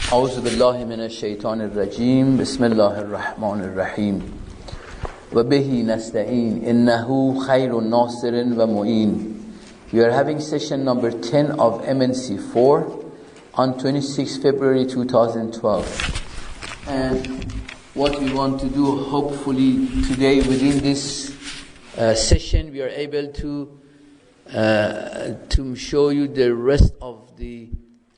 أعوذ بالله من الشيطان الرجيم بسم الله الرحمن الرحيم وبه نستعين إنه خير ناصر ومعين. We are having session number 10 of MNC4 on 26 February 2012. And what we want to do, hopefully today within this session, we are able to show you the rest of the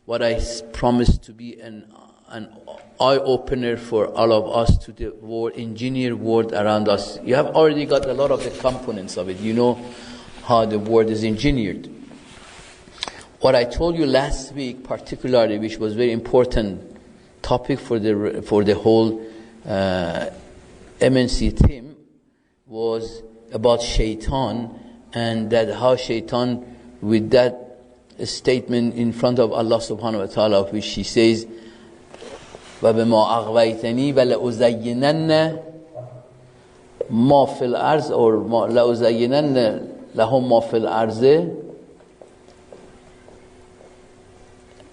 what I promised to be an eye-opener for all of us to the world, engineered world around us. You have already got a lot of the components of it. You know how the world is engineered. What I told you last week, particularly, which was very important topic for the whole MNC team, was about Shaitan, and that how Shaitan, with that statement in front of Allah subhanahu wa ta'ala, which he says, وَبِمَا أَغْوَيْتَنِي وَلَأُزَيِّنَنَّ مَا فِي الْأَرْضِ or لَأُزَيِّنَنَّ لَهُمْ مَا فِي الْأَرْضِ.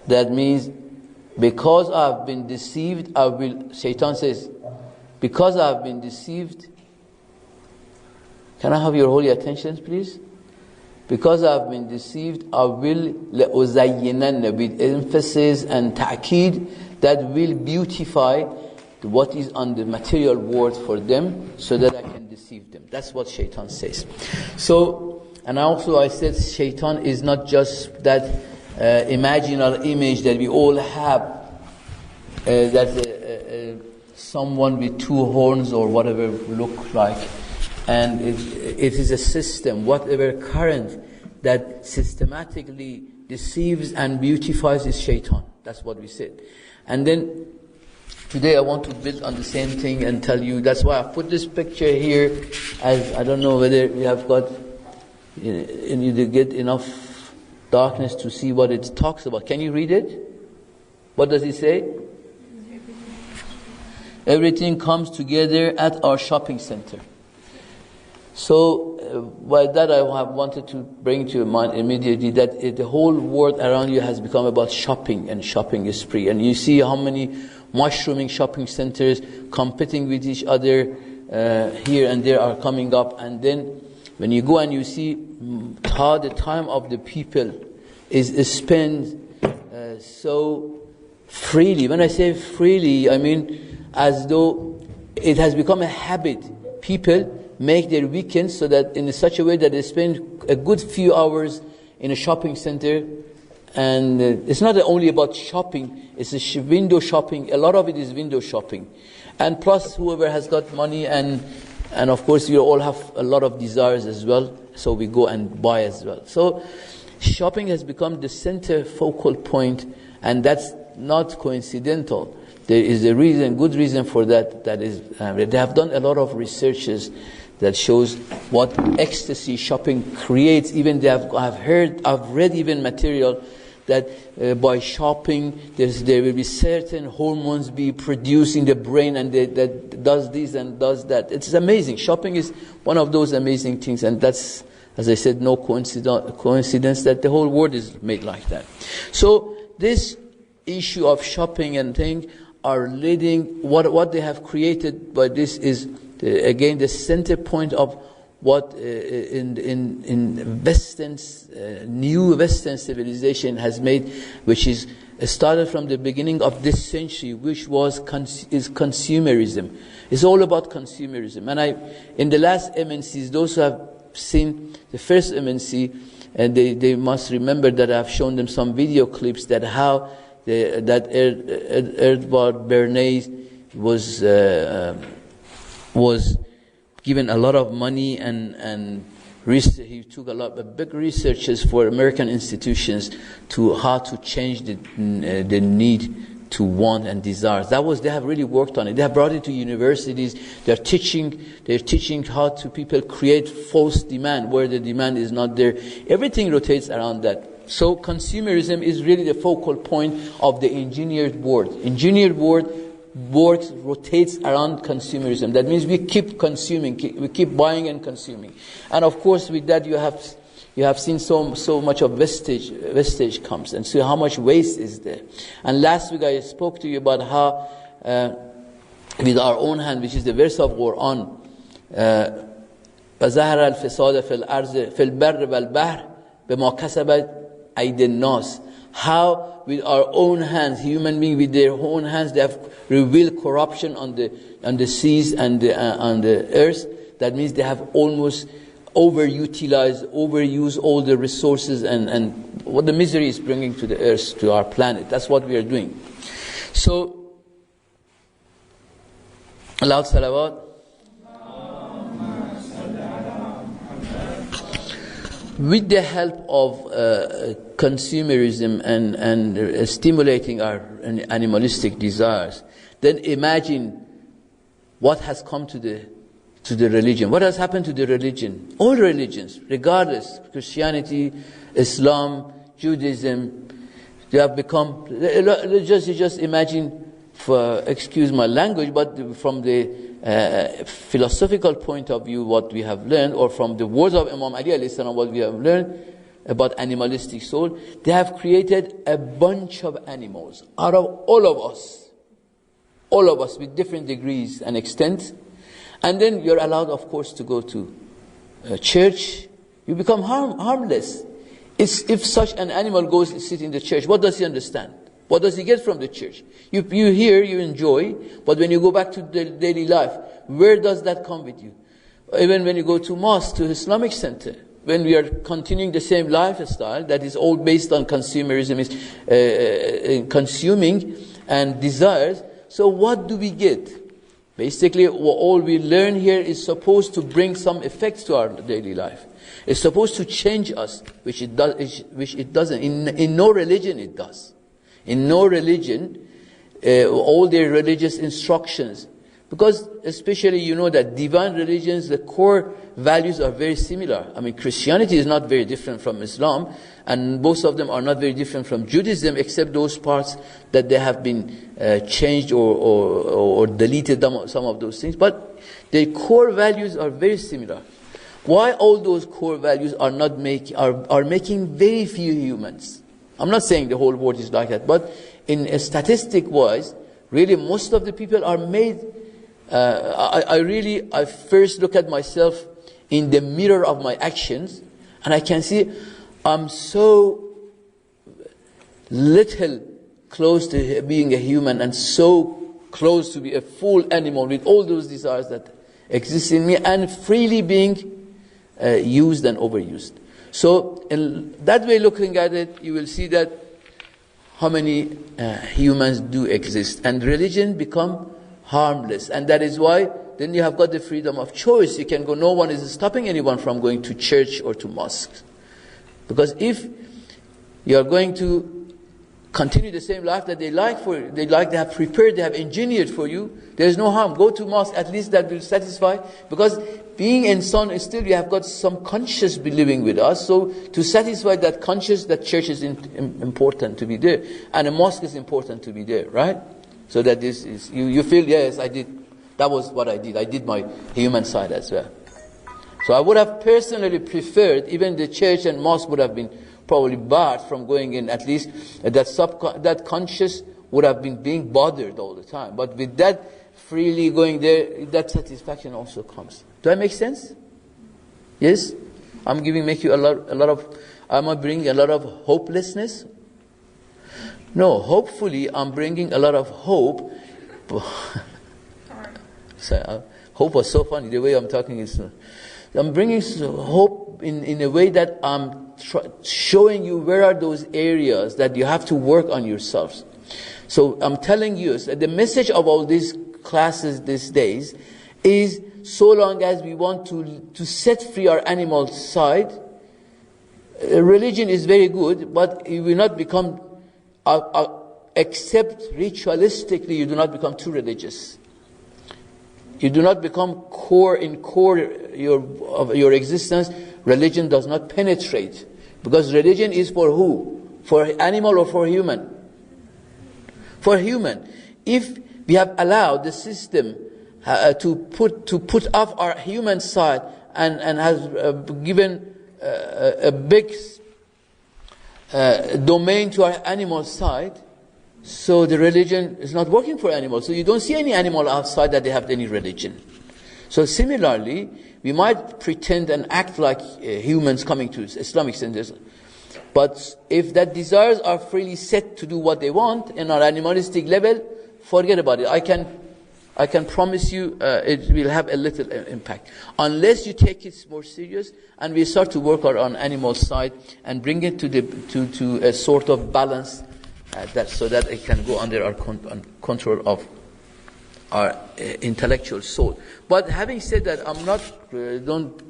That means, because I've been deceived, I will, Shaitan says, because I've been deceived, can I have your holy attention, please? Because I've been deceived, I will لَأُزَيِّنَنَّ, with emphasis and ta'keed, that will beautify what is on the material world for them, so that I can deceive them. That's what Shaitan says. So, and also I said Shaitan is not just that imaginal image that we all have, that someone with two horns or whatever look like. And it is a system, whatever current that systematically deceives and beautifies is Shaitan. That's what we said. And then today I want to build on the same thing and tell you, that's why I put this picture here, as I don't know whether we have got, you need to get enough darkness to see what it talks about. Can you read it? What does it say? Everything comes together at our shopping center. So, by that I have wanted to bring to your mind immediately that the whole world around you has become about shopping and shopping spree. And you see how many mushrooming shopping centers competing with each other here and there are coming up. And then when you go and you see how the time of the people is spent so freely. When I say freely, I mean as though it has become a habit. People make their weekends so that in such a way that they spend a good few hours in a shopping center. And it's not only about shopping, it's a window shopping. A lot of it is window shopping. And plus whoever has got money, and of course we all have a lot of desires as well, so we go and buy as well. So shopping has become the center focal point, and that's not coincidental. There is a reason, good reason for that. That is, they have done a lot of researches that shows what ecstasy shopping creates. Even I've read even material that by shopping there will be certain hormones be produced in the brain, and that does this and does that. It's amazing. Shopping is one of those amazing things, and that's, as I said, no coincidence that the whole world is made like that. So this issue of shopping and things are leading, what they have created by this is again the center point of what in new Western civilization has made, which is started from the beginning of this century, which is consumerism. It's all about consumerism. And in the last MNCs, those who have seen the first MNC, and they must remember that I've shown them some video clips that how Erfaan Bernays was given a lot of money and he took a lot of big researches for American institutions to how to change the need to want and desires. They have really worked on it. They have brought it to universities. They're teaching how to people create false demand where the demand is not there. Everything rotates around that. So consumerism is really the focal point of the engineered world. Engineered world rotates around consumerism. That means we keep consuming, we keep buying and consuming. And of course with that you have you have seen so much of wastage comes, and so how much waste is there. And last week I spoke to you about how with our own hand, which is the verse of Quran, وَزَهَرَ الْفِسَادَ فِي الْأَرْضِ فِي الْبَرِّ وَالْبَحْرِ بِمَا كَسَبَتْ أَيْدِي النَّاسِ. How with our own hands, human beings with their own hands, they have revealed corruption on the seas and on the earth. That means they have almost overused all the resources and what the misery is bringing to the earth, to our planet. That's what we are doing. So, loud salawat. With the help of consumerism and stimulating our animalistic desires, then imagine what has come to the religion. What has happened to the religion? All religions, regardless, Christianity, Islam, Judaism, they have become, just imagine, excuse my language, but from the philosophical point of view, what we have learned, or from the words of Imam Ali alayhi salam, what we have learned about animalistic soul, they have created a bunch of animals out of all of us with different degrees and extent. And then you're allowed, of course, to go to church. You become harmless. If such an animal goes to sit in the church, what does he understand? What does he get from the church? You hear, you enjoy, but when you go back to the daily life, where does that come with you? Even when you go to mosque, to Islamic center, when we are continuing the same lifestyle that is all based on consumerism, is consuming and desires. So what do we get? Basically, all we learn here is supposed to bring some effects to our daily life. It's supposed to change us, which it doesn't. In no religion it does. In no religion, all their religious instructions, because especially you know that divine religions, the core values are very similar. I mean, Christianity is not very different from Islam, and both of them are not very different from Judaism, except those parts that they have been changed or deleted, some of those things. But the core values are very similar. Why all those core values are making very few humans? I'm not saying the whole world is like that, but in a statistic wise, really most of the people are made. I first look at myself in the mirror of my actions, and I can see I'm so little close to being a human, and so close to be a full animal with all those desires that exist in me, and freely being used and overused. So in that way, looking at it, you will see that how many humans do exist, and religion become harmless. And that is why then you have got the freedom of choice. You can go, no one is stopping anyone from going to church or to mosques. Because if you are going to continue the same life that they have prepared, they have engineered for you, there is no harm. Go to mosque, at least that will satisfy. Because being in son, still you have got some conscious living with us. So to satisfy that conscious, that church is important to be there, and a mosque is important to be there, right? So that this is, you feel, yes, I did, that was what I did. I did my human side as well. So I would have personally preferred, even the church and mosque would have been probably barred from going in, at least that conscious would have been being bothered all the time. But with that freely going there, that satisfaction also comes. Do I make sense? Yes? I'm making a lot of, am I bringing a lot of hopelessness? No, hopefully I'm bringing a lot of hope. So, hope was so funny, the way I'm talking is, I'm bringing hope in a way that I'm showing you where are those areas that you have to work on yourselves. So I'm telling you that the message of all these classes these days is, so long as we want to set free our animal side, religion is very good, but it will not become, except ritualistically, you do not become too religious. You do not become core of your existence. Religion does not penetrate. Because religion is for who? For animal or for human? For human. If we have allowed the system to put off our human side and has given a big domain to our animal side, so the religion is not working for animals. So you don't see any animal outside that they have any religion. So similarly, we might pretend and act like humans coming to Islamic centers, but if that desires are freely set to do what they want in our animalistic level, forget about it. I can promise you it will have a little impact. Unless you take it more serious and we start to work on animal side and bring it to a sort of balance so that it can go under our control of our intellectual soul. But having said that, I'm not, don't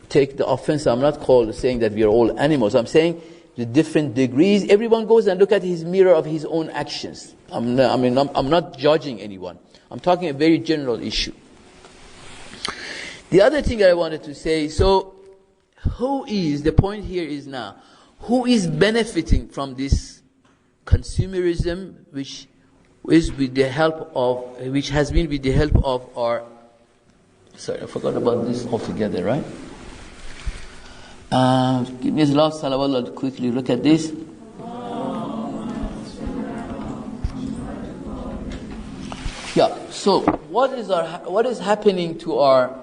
take the offense, I'm not saying that we are all animals. I'm saying the different degrees. Everyone goes and look at his mirror of his own actions. I'm not judging anyone. I'm talking a very general issue. The other thing I wanted to say, so the point here is now, who is benefiting from this consumerism, which has been with the help of our, sorry, I forgot about this altogether, right? Give me a last salawat, I'll quickly look at this. Yeah, so what is happening to our,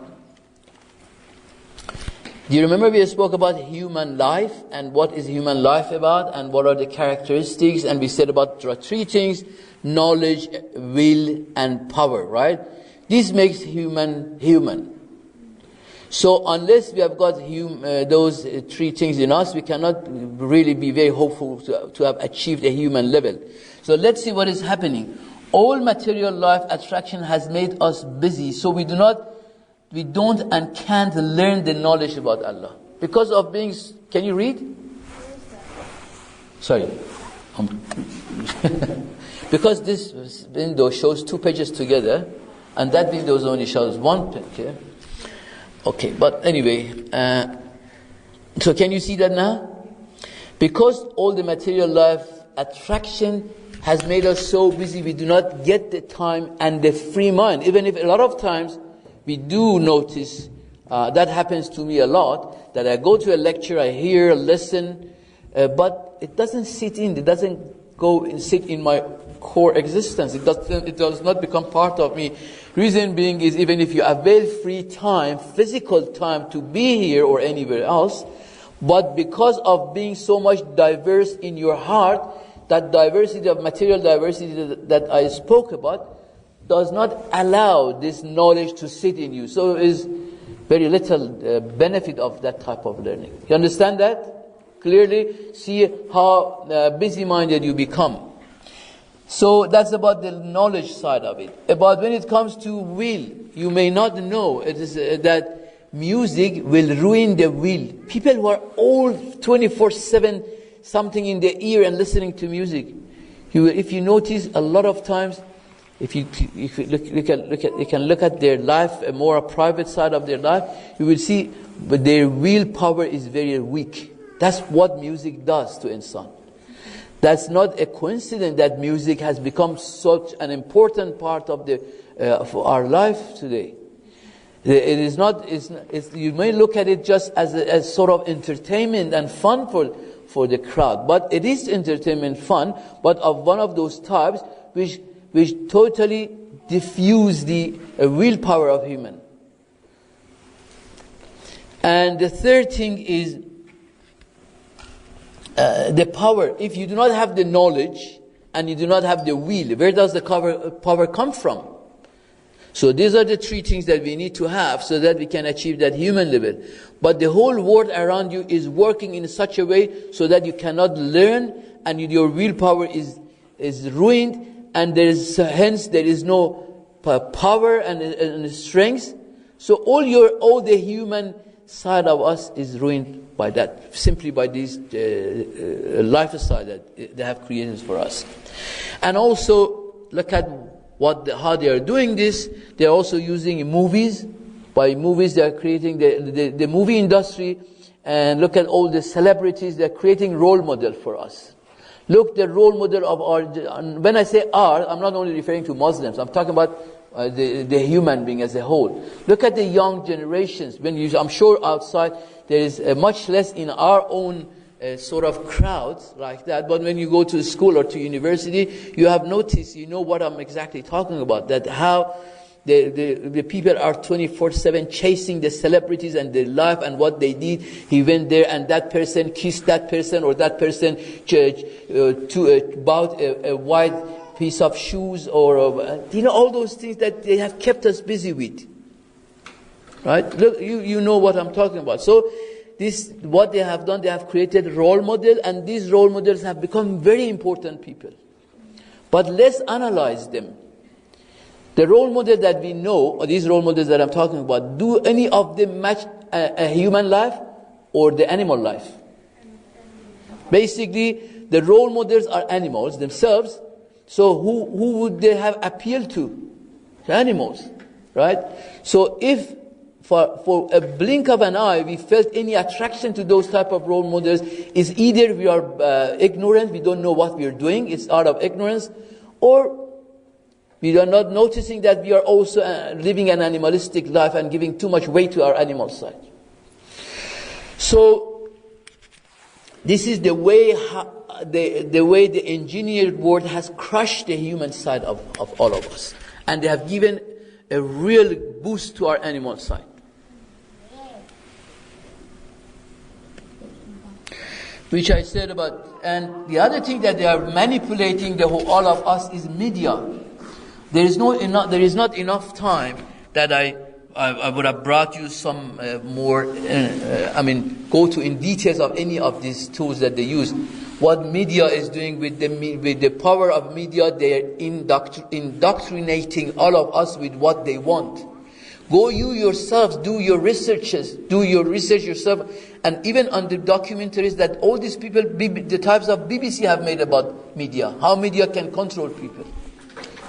do you remember we spoke about human life and what is human life about and what are the characteristics, and we said about there are three things: knowledge, will and power, right? This makes human. So unless we have got those three things in us, we cannot really be very hopeful to have achieved a human level. So let's see what is happening. All material life attraction has made us busy, so we don't and can't learn the knowledge about Allah. Because of being, can you read? Sorry. Because this window shows two pages together, and that window only shows one page. Okay, but anyway, so can you see that now? Because all the material life attraction has made us so busy, we do not get the time and the free mind. Even if a lot of times we do notice, that happens to me a lot, that I go to a lecture, I hear, listen, but it doesn't sit in, it doesn't go and sit in my core existence. It does not become part of me. Reason being is, even if you avail free time, physical time to be here or anywhere else, but because of being so much diverse in your heart, that diversity of material diversity that I spoke about does not allow this knowledge to sit in you. So there is very little benefit of that type of learning. You understand that? Clearly see how busy-minded you become. So that's about the knowledge side of it. About when it comes to will, you may not know it is that music will ruin the will. People who are all 24/7 something in their ear and listening to music, if you notice a lot of times, if you can look at their life, a more private side of their life, you will see but their willpower is very weak. That's what music does to insan. That's not a coincidence that music has become such an important part of our life today. It is not. You may look at it just as sort of entertainment and fun for the crowd, but it is entertainment, fun, but of one of those types which totally diffuse the willpower of human. And the third thing is the power. If you do not have the knowledge and you do not have the will, where does the power come from? So these are the three things that we need to have so that we can achieve that human level. But the whole world around you is working in such a way so that you cannot learn, and your willpower is ruined, and hence there is no power and strength. So all the human side of us is ruined by that, simply by this lifestyle that they have created for us. And also look at how they are doing this. They are also using movies. By movies, they are creating the movie industry. And look at all the celebrities. They are creating role model for us. Look, the role model of our. When I say our, I'm not only referring to Muslims. I'm talking about the human being as a whole. Look at the young generations. I'm sure outside there is much less in our own sort of crowds like that. But when you go to school or to university, you have noticed, you know what I'm exactly talking about, that how the people are 24/7 chasing the celebrities and their life and what they did. He went there and that person kissed that person, or that person bought a white piece of shoes, or all those things that they have kept us busy with. Right? Look, you know what I'm talking about. So what they have done, they have created role model, and these role models have become very important people. But let's analyze them. The role model that we know, or these role models that I'm talking about, do any of them match a human life or the animal life? Basically, the role models are animals themselves. So who would they have appealed to? The animals, right? So if for a blink of an eye we felt any attraction to those type of role models, is either we are ignorant, we don't know what we are doing, it's out of ignorance, or we are not noticing that we are also living an animalistic life and giving too much weight to our animal side. So this is the way the engineered world has crushed the human side of all of us, and they have given a real boost to our animal side. Which I said about, and the other thing that they are manipulating all of us is media. There is not enough time that I would have brought you some more. Go to in details of any of these tools that they use. What media is doing with the power of media, they are indoctrinating all of us with what they want. Go you yourselves, do your research yourself, and even on the documentaries that all these people, the types of BBC have made about media, how media can control people.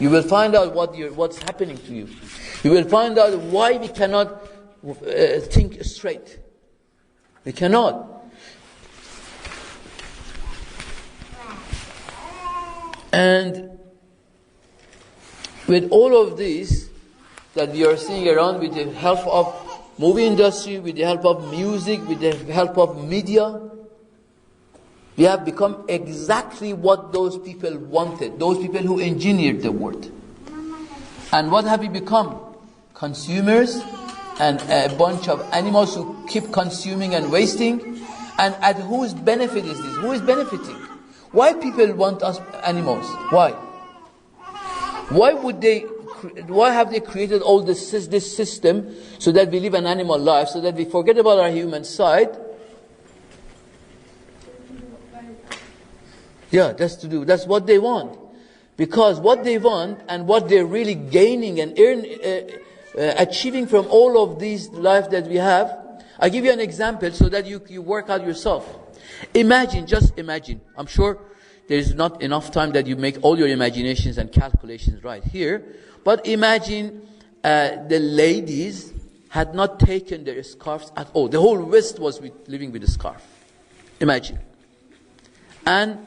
You will find out what's happening to you. You will find out why we cannot think straight. We cannot. And with all of this that we are seeing around, with the help of movie industry, with the help of music, with the help of media, we have become exactly what those people wanted, those people who engineered the world. And what have we become? Consumers, and a bunch of animals who keep consuming and wasting. And at whose benefit is this? Who is benefiting? Why people want us animals? Why? Why have they created all this system so that we live an animal life, so that we forget about our human side? Yeah, that's what they want. Because what they want and what they're really gaining and achieving from all of these life that we have. I'll give you an example so that you work out yourself. Just imagine. I'm sure there is not enough time that you make all your imaginations and calculations right here. But imagine the ladies had not taken their scarves at all. The whole West was living with a scarf. Imagine. And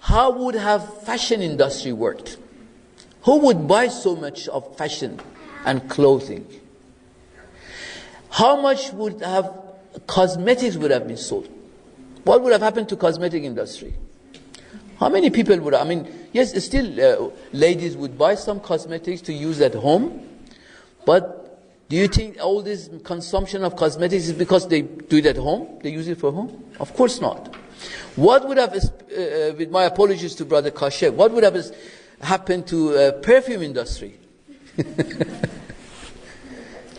how would have fashion industry worked? Who would buy so much of fashion and clothing? How much would have cosmetics would have been sold? What would have happened to cosmetic industry? How many people would yes, still ladies would buy some cosmetics to use at home, but do you think all this consumption of cosmetics is because they do it at home? They use it for home? Of course not. What would have, with my apologies to Brother Kashef, what would have happened to perfume industry?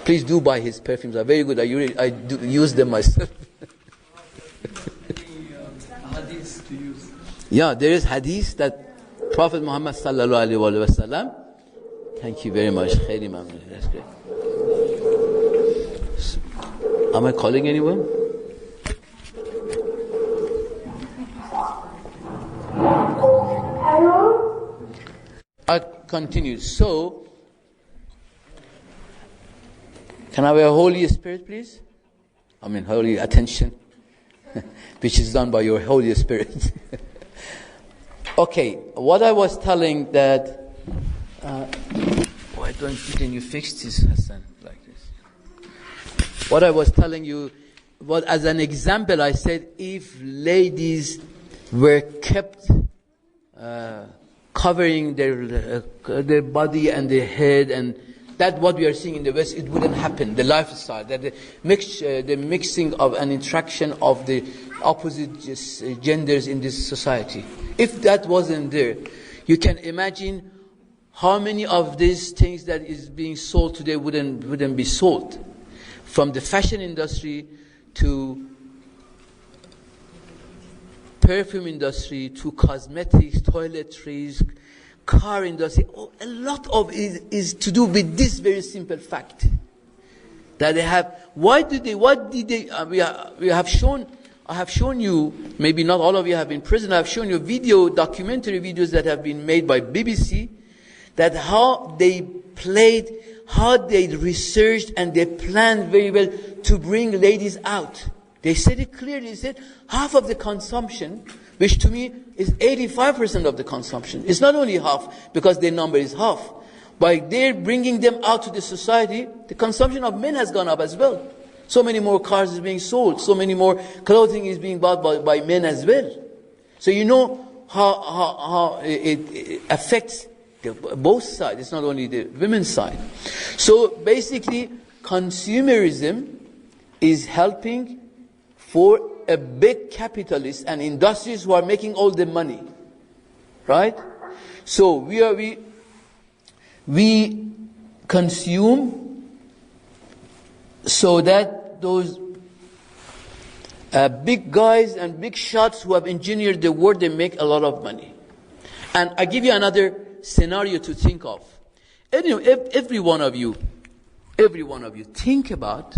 Please do buy his perfumes. They're very good. I do use them myself. Hadith to use. Yeah, there is hadith that Prophet Muhammad sallallahu alaihi wasallam. Thank you very much. Khair Imam. That's great. Am I calling anyone? I'll continue. So, can I have a Holy Spirit, please? Holy attention, which is done by your Holy Spirit. Okay, what I was telling that, why didn't you fix this, Hassan, like this? What I was telling you But as an example, I said if ladies were kept covering their body and their head, and that what we are seeing in the West, it wouldn't happen. The lifestyle, that the mixing of an interaction of the opposite genders in this society. If that wasn't there, you can imagine how many of these things that is being sold today wouldn't be sold, from the fashion industry to perfume industry to cosmetics, toiletries, car industry. A lot of it is to do with this very simple fact that they have. What did they? We have shown. I have shown you. Maybe not all of you have been present. I have shown you documentary videos that have been made by BBC. That how they played, how they researched, and they planned very well to bring ladies out. They said it clearly. They said half of the consumption, which to me is 85% of the consumption. It's not only half, because their number is half. By their bringing them out to the society, the consumption of men has gone up as well. So many more cars is being sold. So many more clothing is being bought by men as well. So you know how it affects both sides. It's not only the women's side. So basically, consumerism is helping for a big capitalist and industries who are making all the money, right? So we consume so that those big guys and big shots who have engineered the world, they make a lot of money. And I give you another scenario to think of. Every one of you think about,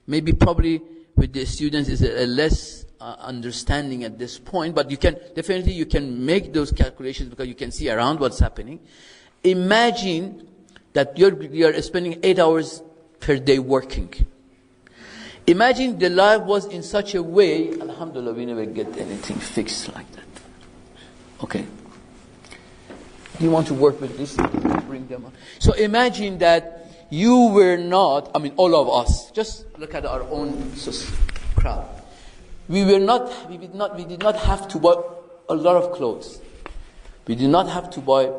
maybe probably with the students is a less understanding at this point, but you can make those calculations because you can see around what's happening. Imagine that you're spending 8 hours per day working. Imagine the life was in such a way, alhamdulillah, we never get anything fixed like that. Okay. Do you want to work with this? Bring them on. So imagine that you were not, all of us, just look at our own crowd. We did not have to buy a lot of clothes. We did not have to buy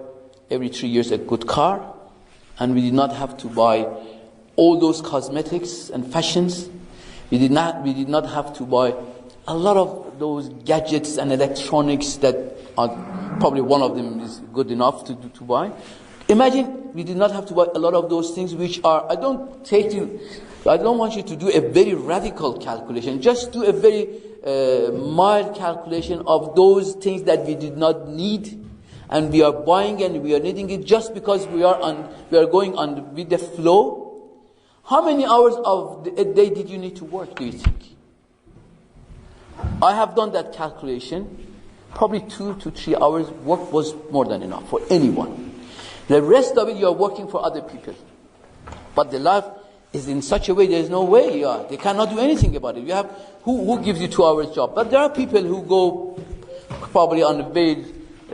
every 3 years a good car, and we did not have to buy all those cosmetics and fashions. We did not have to buy a lot of those gadgets and electronics that are probably one of them is good enough to buy. Imagine we did not have to buy a lot of those things which are, I don't want you to do a very radical calculation. Just do a very mild calculation of those things that we did not need, and we are buying and we are needing it just because we are going on with the flow. How many hours of a day did you need to work, do you think? I have done that calculation. Probably 2 to 3 hours work was more than enough for anyone. The rest of it, you are working for other people. But the life is in such a way, there is no way. They cannot do anything about it. You have who gives you 2 hours job? But there are people who go probably on the way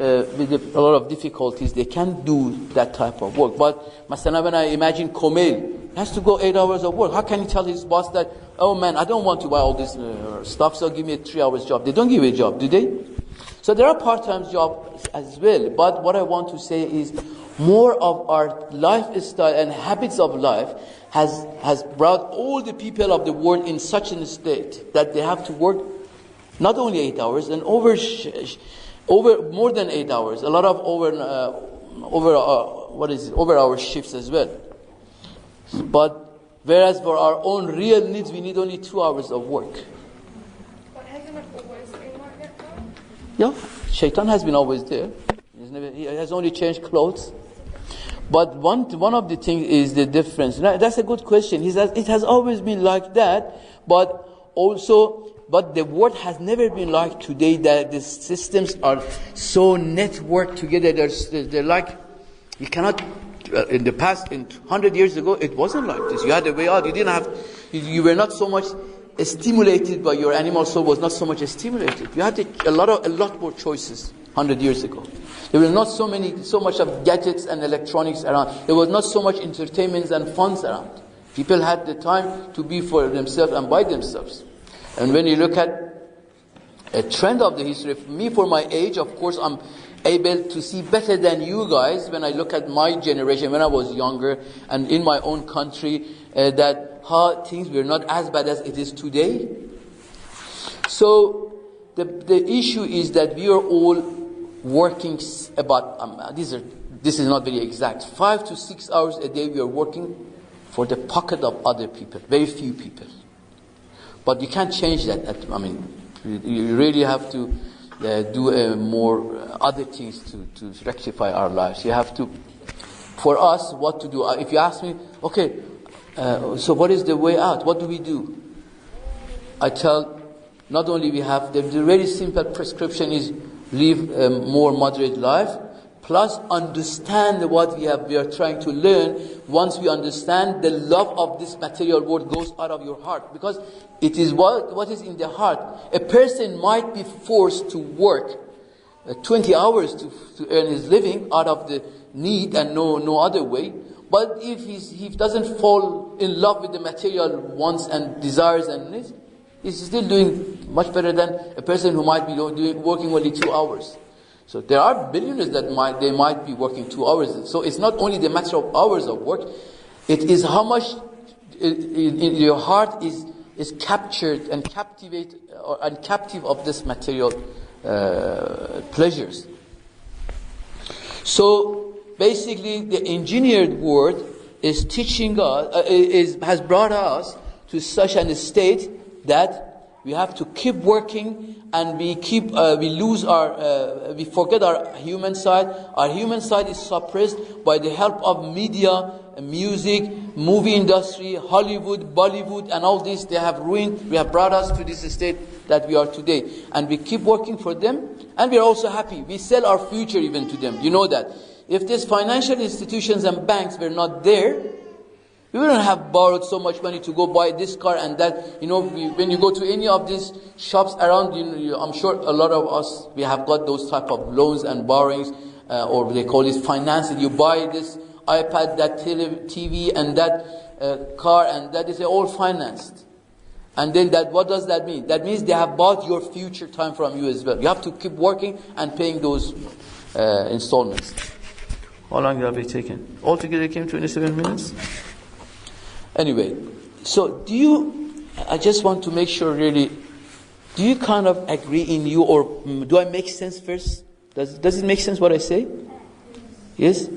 with a lot of difficulties. They can't do that type of work. But Masana, when I imagine Komel, he has to go 8 hours of work. How can he tell his boss that, oh man, I don't want to buy all this stuff, so give me a 3 hours job? They don't give you a job, do they? So there are part-time jobs as well. But what I want to say is more of our lifestyle and habits of life has brought all the people of the world in such a state that they have to work not only 8 hours and over more than 8 hours. A lot of over hour shifts as well. But whereas for our own real needs, we need only 2 hours of work. But hasn't it always been like that though? Yeah, Shaitan has been always there. He has only changed clothes. But one of the things is the difference. Now, that's a good question. It has always been like that, but the world has never been like today, that the systems are so networked together. They're like, you cannot, in the past, 100 years ago, it wasn't like this. You had a way out. You were not so much stimulated by your animal soul, was not so much stimulated. You had a lot more choices 100 years ago. There were not so much of gadgets and electronics around. There was not so much entertainment and funds around. People had the time to be for themselves and by themselves. And when you look at a trend of the history, for my age, of course, I'm able to see better than you guys when I look at my generation, when I was younger, and in my own country, that how things were not as bad as it is today. So the issue is that we are all working about, this is not very exact, 5 to 6 hours a day we are working for the pocket of other people, very few people. But you can't change that. You really have to do more other things to rectify our lives. You have to, for us, what to do. If you ask me, okay, so what is the way out? What do we do? I tell, not only we have, the very simple prescription is live a more moderate life, plus understand what we are trying to learn. Once we understand, the love of this material world goes out of your heart, because it is what is in the heart. A person might be forced to work 20 hours to earn his living out of the need and no other way. But if he doesn't fall in love with the material wants and desires and needs, he's still doing much better than a person who might be working only 2 hours. So there are billionaires that might be working 2 hours. So it's not only the matter of hours of work, it is how much in your heart is captured and captive of this material pleasures. So basically, the engineered world is teaching us, has brought us to such a state that we have to keep working, and we forget our human side. Our human side is suppressed by the help of media, music, movie industry, Hollywood, Bollywood, and all this. They have brought us to this state that we are today. And we keep working for them, and we are also happy. We sell our future even to them. You know that. If these financial institutions and banks were not there, we wouldn't have borrowed so much money to go buy this car and that. When you go to any of these shops around, I'm sure a lot of us, we have got those type of loans and borrowings, or they call it financing. You buy this iPad, that TV, and that car, and that is all financed. And then what does that mean? That means they have bought your future time from you as well. You have to keep working and paying those installments. How long have they taken? Altogether it came 27 minutes. Anyway, so I just want to make sure really, do you kind of agree in you, or do I make sense first? Does it make sense what I say? Yes?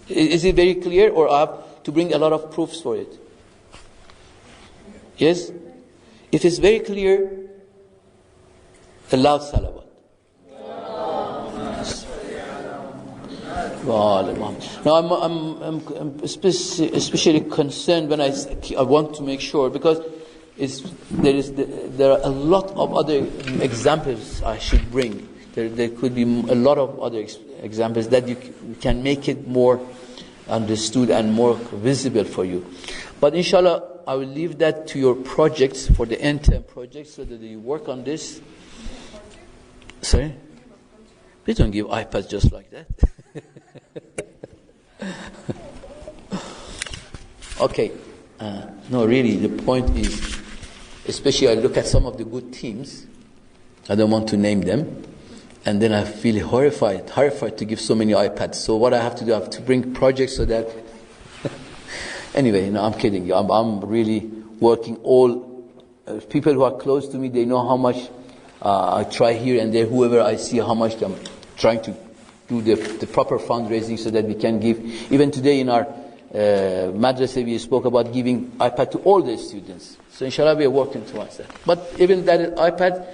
Is it very clear, or I have to bring a lot of proofs for it? Yes? If it's very clear, a loud salawat. Now I'm especially concerned when I want to make sure, because there are a lot of other examples I should bring. There could be a lot of other examples that you can make it more understood and more visible for you. But inshallah, I will leave that to your projects, for the end-term projects, so that you work on this. Sorry? We don't give iPads just like that. Okay. No, really, the point is, especially I look at some of the good teams, I don't want to name them, and then I feel horrified to give so many iPads. So what I have to do, I have to bring projects so that... Anyway, no, I'm kidding you. I'm really working people who are close to me, they know how much I try here and there, whoever I see, how much I'm trying to do the proper fundraising so that we can give. Even today in our madrasa, we spoke about giving iPad to all the students. So inshallah, we are working towards that. But even that iPad,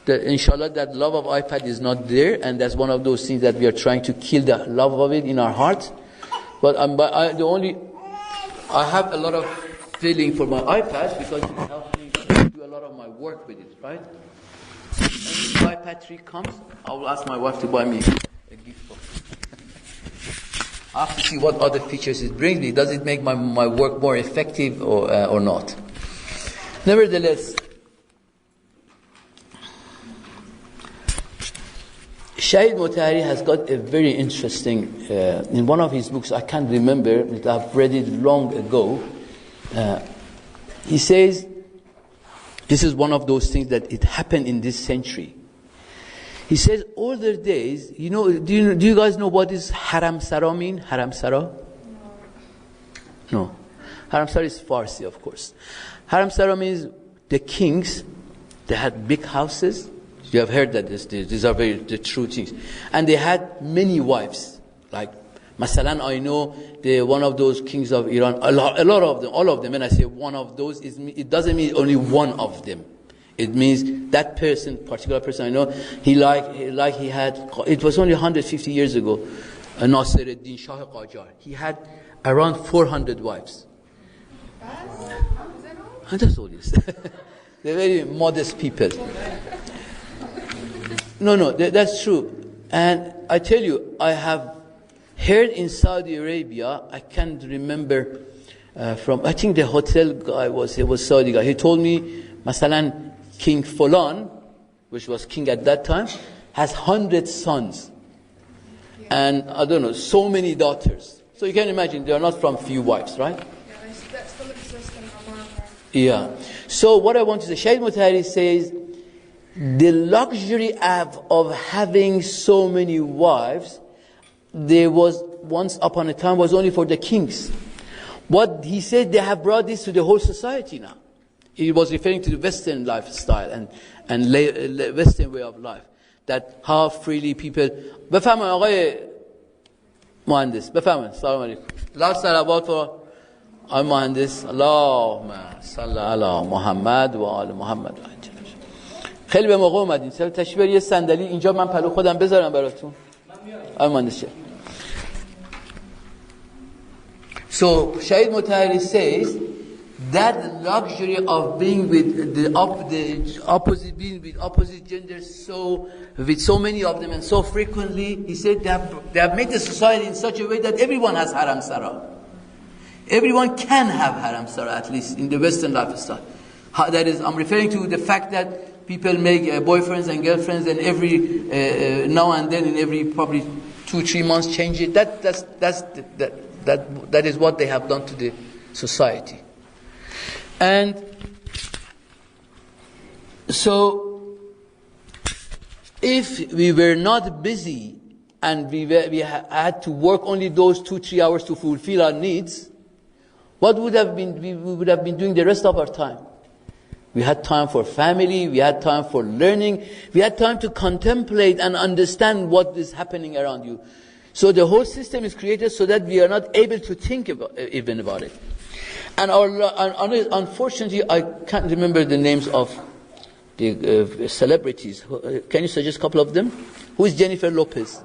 inshallah, that love of iPad is not there, and that's one of those things that we are trying to kill, the love of it in our heart. But I have a lot of feeling for my iPad, because it helps me do a lot of my work with it, right? When the iPad 3 comes, I will ask my wife to buy me a gift box. I have to see what other features it brings me. Does it make my work more effective or not? Nevertheless, Seyed Mutahari has got a very interesting, in one of his books, I can't remember, but I've read it long ago. He says, this is one of those things that it happened in this century. He says, older days, do you guys know what is haram sara mean? Haram sara? No. Haram sara is Farsi, of course. Haram sara means the kings, they had big houses. You have heard that these are the true things. And they had many wives. Like, Masalan, I know one of those kings of Iran, a lot of them, all of them, when I say one of those, it doesn't mean only one of them. It means that person, particular person I know, he had, it was only 150 years ago, Nasiruddin Shah Qajar. He had around 400 wives. And that's all this. They're very modest people. No, that's true. And I tell you, I have heard in Saudi Arabia, I can't remember I think the hotel guy he was Saudi guy. He told me, Masalan, King Fulan, which was king at that time, has 100 sons. And I don't know, so many daughters. So you can imagine, they are not from few wives, right? Yeah, that still exists in America. Yeah. So what I want to say, Shaykh Mutahari says, the luxury of having so many wives, there was once upon a time was only for the kings. What he said, they have brought this to the whole society now. He was referring to the Western lifestyle and Western way of life. That how freely people... بفهمن آقای مهندس بفهمن سلام علیکم لا صلوات for آقای مهندس اللهم صل علی محمد و آل محمد خیلی به موقع اومدین تشریف بیارید یه صندلی اینجا من پلو خودم بذارم براتون آقای مهندس. So Shaykh Mutahari says that luxury of being with the opposite, being with opposite gender, with so many of them and so frequently, he said they have made the society in such a way that everyone has haram sara. Everyone can have haram sara, at least in the Western lifestyle. That is, I'm referring to the fact that people make boyfriends and girlfriends, and every now and then, in every probably 2-3 months, change it. That is what they have done to the society. And so, if we were not busy and we had to work only those 2-3 hours to fulfill our needs, what would have been we would have been doing the rest of our time? We had time for family, we had time for learning, we had time to contemplate and understand what is happening around you. So the whole system is created so that we are not able to think even about it. And unfortunately, I can't remember the names of the celebrities. Can you suggest a couple of them? Who is Jennifer Lopez?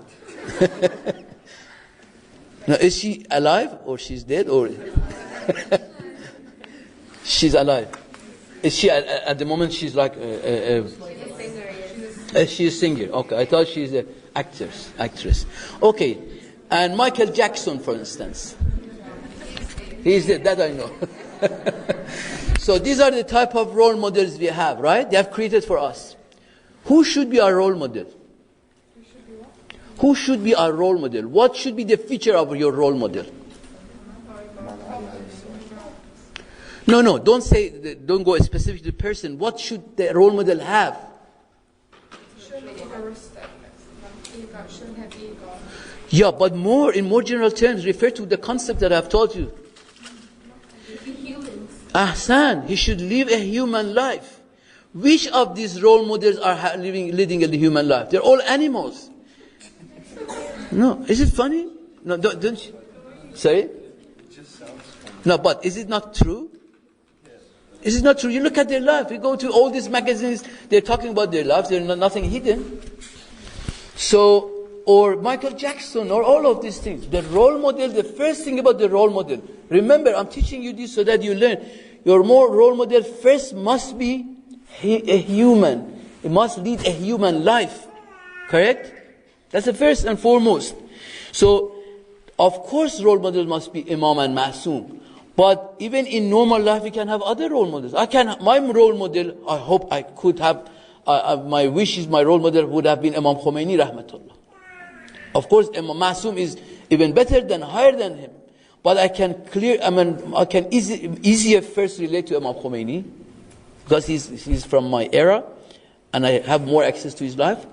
Now, is she alive or she's dead or? She's alive. Is she at the moment? She's like she's a singer. Okay, I thought she's an actress. Okay, and Michael Jackson, for instance. He's dead, that I know. So these are the type of role models we have, right? They have created for us. Who should be our role model? Who should be our role model? What should be the feature of your role model? No, don't go specific to the person. What should the role model have? Yeah, but in more general terms, refer to the concept that I've told you. Ahsan, he should live a human life. Which of these role models are leading a human life? They're all animals. No, is it funny? No, don't you? Sorry? It just sounds funny. No, but is it not true? Is it not true? You look at their life. You go to all these magazines, they're talking about their lives. There's nothing hidden. So, or Michael Jackson, or all of these things. The role model, the first thing about the role model. Remember, I'm teaching you this so that you learn. Your role model first must be a human. It must lead a human life. Correct? That's the first and foremost. So, of course, role model must be Imam and Masoom. But even in normal life, we can have other role models. My role model, I hope I could have, my wish is my role model would have been Imam Khomeini, rahmatullah. Of course, Imam Masoom is even better than, higher than him. but I can easier first relate to Imam Khomeini, because he's from my era, and I have more access to his life.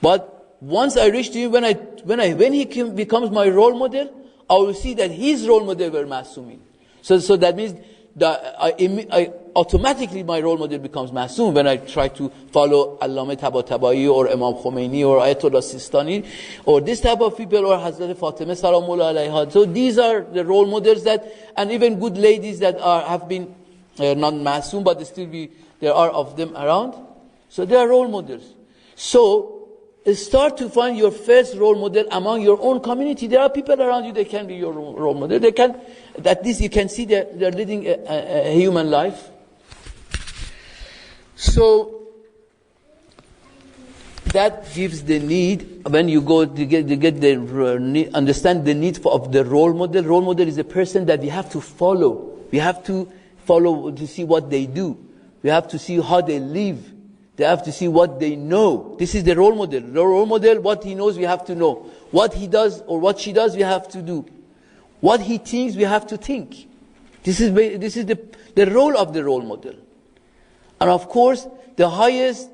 But once I reach to him, when he becomes my role model, I will see that his role model were Masumin. So that means that I automatically my role model becomes Masum when I try to follow Allama Tabatabai or Imam Khomeini or Ayatollah Sistani or this type of people, or Hazrat Fatima Salamullah alayha. So these are the role models that, and even good ladies that have been not Masum, but still there are of them around. So they are role models. So start to find your first role model among your own community. There are people around you, they can be your role model. They can, at least you can see they're leading a human life. So that gives the need, when you go to understand the need of the role model. Role model is a person that we have to follow. We have to follow to see what they do. We have to see how they live. They have to see what they know. This is the role model. The role model, what he knows, we have to know. What he does or what she does, we have to do. What he thinks, we have to think. This is the role of the role model. And of course, the highest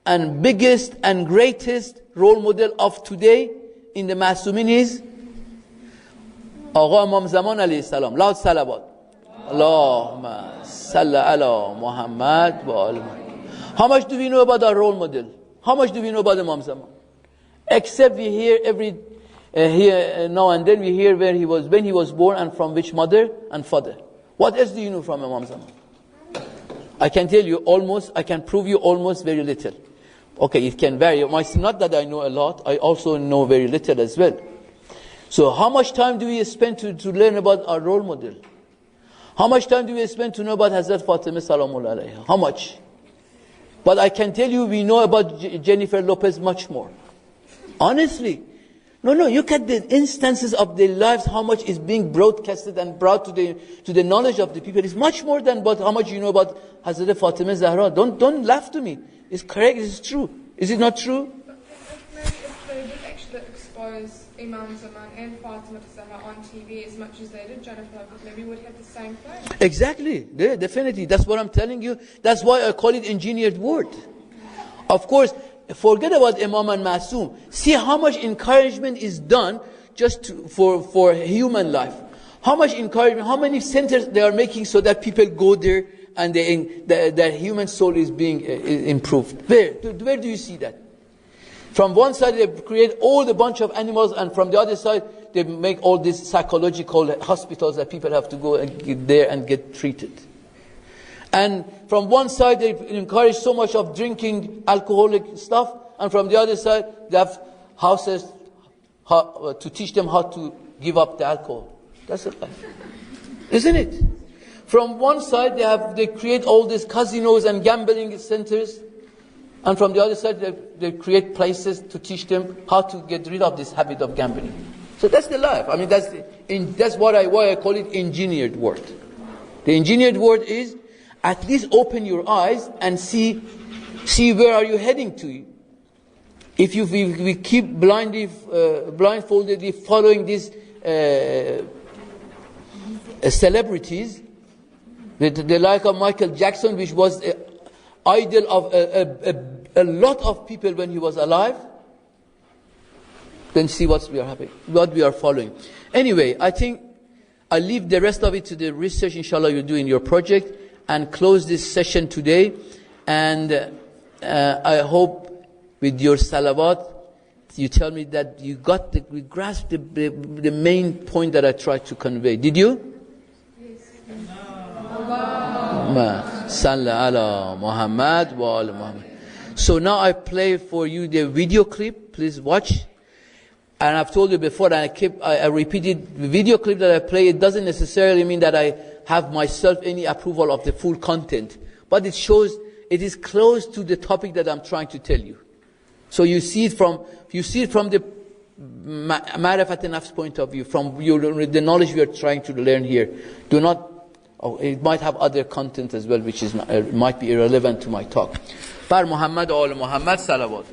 and biggest and greatest role model of today in the Masumin is Agha Imam Zaman alayhi salam. Loud salawat. Allahumma salli ala Muhammad wa ala Muhammad. How much do we know about our role model? How much do we know about Imam Zaman? Except we hear here now and then we hear when he was born and from which mother and father. What else do you know from Imam Zaman? I can tell you almost, I can prove you almost very little. Okay, it can vary. It's not that I know a lot, I also know very little as well. So how much time do we spend to learn about our role model? How much time do we spend to know about Hazrat Fatima Salamullah alayha? How much? But I can tell you, we know about Jennifer Lopez much more. Honestly. No, look at the instances of their lives, how much is being broadcasted and brought to the knowledge of the people. It's much more than how much you know about Hazrat Fatima Zahra. Don't laugh to me. It's correct, it's true. Is it not true? Maybe if they did actually expose Imam Zaman and Fatima Zahra on TV as much as they did Jennifer Lopez, maybe we would have the same thing. Exactly, yeah, definitely. That's what I'm telling you. That's why I call it engineered word. Of course, forget about Imam and Masum. See how much encouragement is done just for human life. How much encouragement, how many centers they are making so that people go there and their human soul is being improved. Where do you see that? From one side they create all the bunch of animals, and from the other side they make all these psychological hospitals that people have to go and get there and get treated. And from one side they encourage so much of drinking alcoholic stuff, and from the other side they have houses to teach them how to give up the alcohol. That's it, isn't it? From one side they create all these casinos and gambling centers, and from the other side they create places to teach them how to get rid of this habit of gambling. So that's the life. I mean that's why I call it engineered word. The engineered word is, at least open your eyes and see where are you heading to. If we keep blindfoldedly following these celebrities, the like of Michael Jackson, which was an idol of a lot of people when he was alive, then see what we are following. Anyway, I think I leave the rest of it to the research, inshallah, you do in your project, and close this session today. And I hope with your salawat, you tell me that you grasped the main point that I tried to convey. Did you? Salli ala Muhammad wa ala Muhammad. So now I play for you the video clip. Please watch. And I've told you before, and I repeated, the video clip that I play, it doesn't necessarily mean that I have myself any approval of the full content, but it shows it is close to the topic that I'm trying to tell you. So you see it from the Marefat Nafs point of view, from the knowledge we are trying to learn here. Do not. It might have other content as well, which might be irrelevant to my talk. Bar Muhammad wa ala Muhammad salawat.